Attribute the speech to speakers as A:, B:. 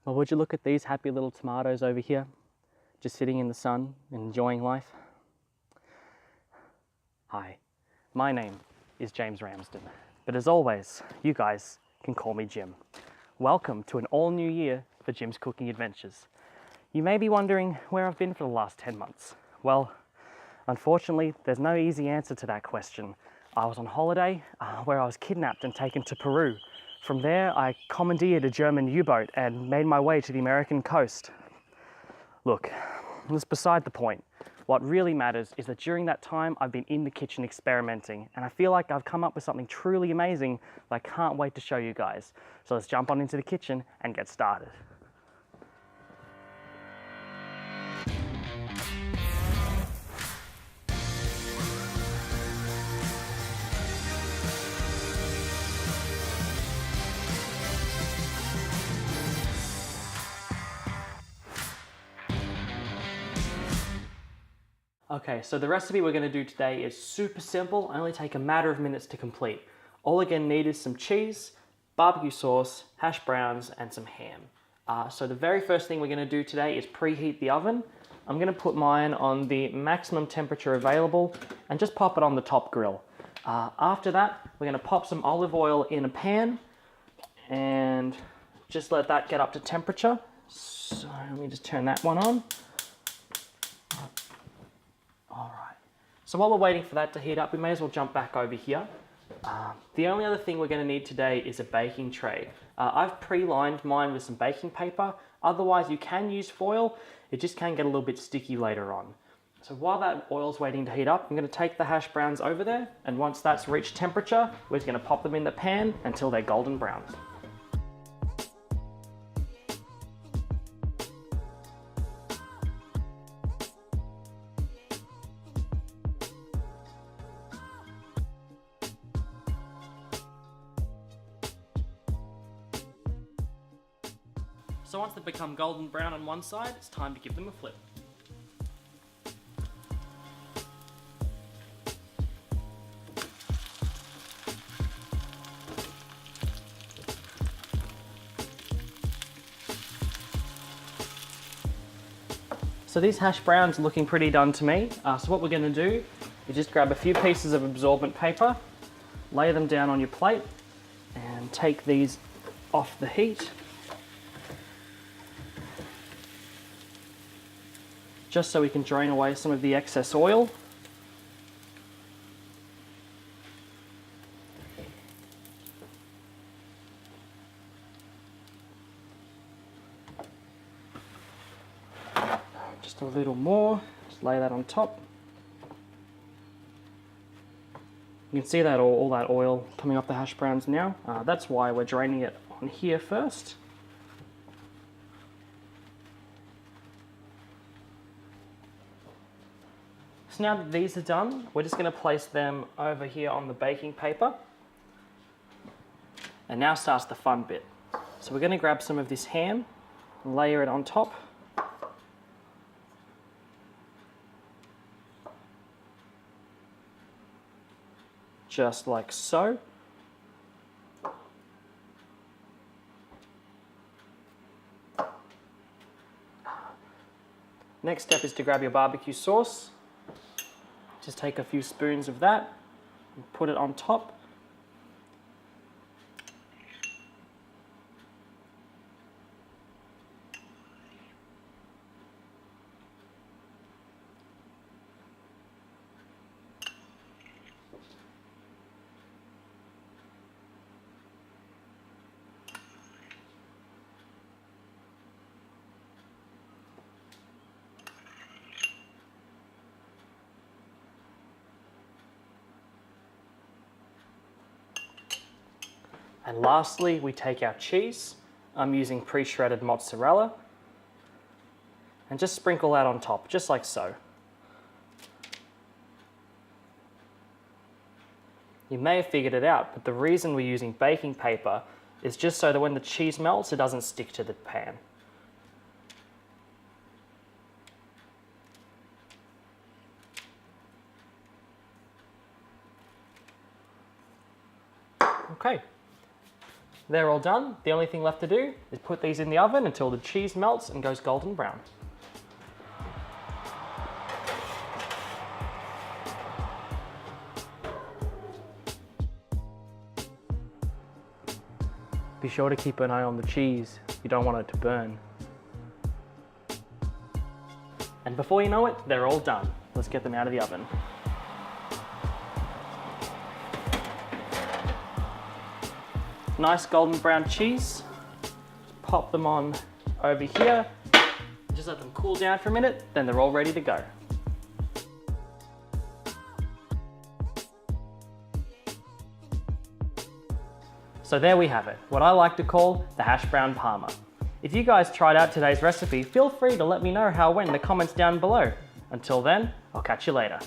A: Or would you look at these happy little tomatoes over here, just sitting in the sun and enjoying life? Hi, my name is James Ramsden, but as always, you guys can call me Jim. Welcome to an all new year for Jim's Cooking Adventures. You may be wondering where I've been for the last 10 months. Well, unfortunately, there's no easy answer to that question. I was on holiday where I was kidnapped and taken to Peru. From there, I commandeered a German U-boat and made my way to the American coast. Look, that's beside the point. What really matters is that during that time, I've been in the kitchen experimenting, and I feel like I've come up with something truly amazing that I can't wait to show you guys. So let's jump on into the kitchen and get started. Okay, so the recipe we're going to do today is super simple, only take a matter of minutes to complete. All we're going to need is some cheese, barbecue sauce, hash browns, and some ham. So the very first thing we're going to do today is preheat the oven. I'm going to put mine on the maximum temperature available and just pop it on the top grill. After that, we're going to pop some olive oil in a pan and just let that get up to temperature. So let me just turn that one on. All right, so while we're waiting for that to heat up, we may as well jump back over here. The only other thing we're going to need today is a baking tray. I've pre-lined mine with some baking paper. Otherwise, you can use foil. It just can get a little bit sticky later on. So while that oil's waiting to heat up, I'm going to take the hash browns over there, and once that's reached temperature, we're just going to pop them in the pan until they're golden brown. So once they've become golden brown on one side, it's time to give them a flip. So these hash browns are looking pretty done to me. So what we're going to do is just grab a few pieces of absorbent paper, lay them down on your plate, and take these off the heat. Just so we can drain away some of the excess oil. Just a little more, just lay that on top. You can see that all that oil coming off the hash browns now. That's why we're draining it on here first. So now that these are done, we're just going to place them over here on the baking paper. And now starts the fun bit. So we're going to grab some of this ham and layer it on top. Just like so. Next step is to grab your barbecue sauce. Just take a few spoons of that and put it on top. And lastly, we take our cheese. I'm using pre-shredded mozzarella. And just sprinkle that on top, just like so. You may have figured it out, but the reason we're using baking paper is just so that when the cheese melts, it doesn't stick to the pan. Okay. they're all done. The only thing left to do is put these in the oven until the cheese melts and goes golden brown. Be sure to keep an eye on the cheese. You don't want it to burn. And before you know it, they're all done. Let's get them out of the oven. Nice golden brown cheese. Pop them on over here. Just let them cool down for a minute, then they're all ready to go. So there we have it, what I like to call the hash brown Parma. If you guys tried out today's recipe, feel free to let me know how it went in the comments down below. Until then, I'll catch you later.